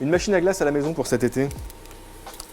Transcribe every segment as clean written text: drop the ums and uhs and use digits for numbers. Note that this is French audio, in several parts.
Une machine à glace à la maison pour cet été,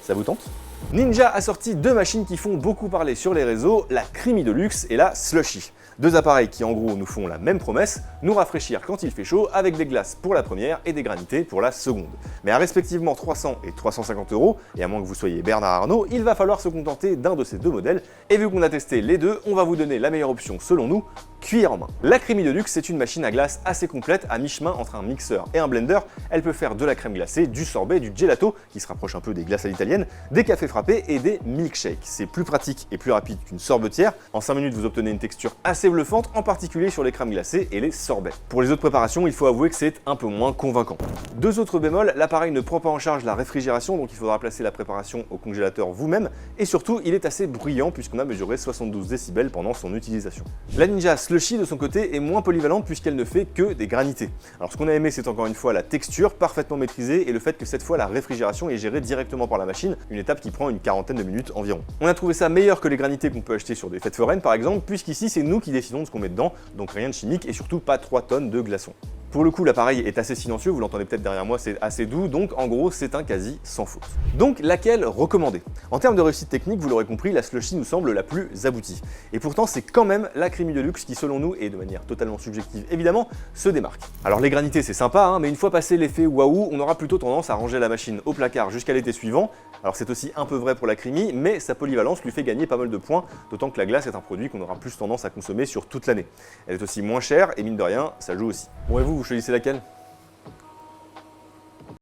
ça vous tente? Ninja a sorti deux machines qui font beaucoup parler sur les réseaux, la Creamy Deluxe et la Slushy. Deux appareils qui en gros nous font la même promesse, nous rafraîchir quand il fait chaud avec des glaces pour la première et des granités pour la seconde. Mais à respectivement 300 et 350 €, et à moins que vous soyez Bernard Arnault, il va falloir se contenter d'un de ces deux modèles, et vu qu'on a testé les deux, on va vous donner la meilleure option selon nous, cuillère en main. La Creamy Deluxe, c'est une machine à glace assez complète, à mi-chemin entre un mixeur et un blender. Elle peut faire de la crème glacée, du sorbet, du gelato, qui se rapproche un peu des glaces à l'italienne, des cafés frappés et des milkshakes. C'est plus pratique et plus rapide qu'une sorbetière. En 5 minutes, vous obtenez une texture assez bluffante, en particulier sur les crèmes glacées et les sorbets. Pour les autres préparations, il faut avouer que c'est un peu moins convaincant. Deux autres bémols, l'appareil ne prend pas en charge la réfrigération, donc il faudra placer la préparation au congélateur vous-même, et surtout, il est assez bruyant puisqu'on a mesuré 72 décibels pendant son utilisation. La Ninja Slushy, de son côté, est moins polyvalente puisqu'elle ne fait que des granités. Alors ce qu'on a aimé, c'est encore une fois la texture parfaitement maîtrisée et le fait que cette fois la réfrigération est gérée directement par la machine, une étape qui prend une quarantaine de minutes environ. On a trouvé ça meilleur que les granités qu'on peut acheter sur des fêtes foraines par exemple, puisqu'ici c'est nous qui décidons de ce qu'on met dedans, donc rien de chimique et surtout pas 3 tonnes de glaçons. Pour le coup, l'appareil est assez silencieux, vous l'entendez peut-être derrière moi, c'est assez doux, donc en gros, c'est un quasi sans faute. Donc, laquelle recommander? En termes de réussite technique, vous l'aurez compris, la Slushy nous semble la plus aboutie. Et pourtant, c'est quand même la Creamy Deluxe qui, selon nous, et de manière totalement subjective évidemment, se démarque. Alors les granités, c'est sympa, hein, mais une fois passé l'effet waouh, on aura plutôt tendance à ranger la machine au placard jusqu'à l'été suivant. Alors c'est aussi un peu vrai pour la Creamy, mais sa polyvalence lui fait gagner pas mal de points, d'autant que la glace est un produit qu'on aura plus tendance à consommer sur toute l'année. Elle est aussi moins chère, et mine de rien, ça joue aussi. Bon et vous choisissez laquelle?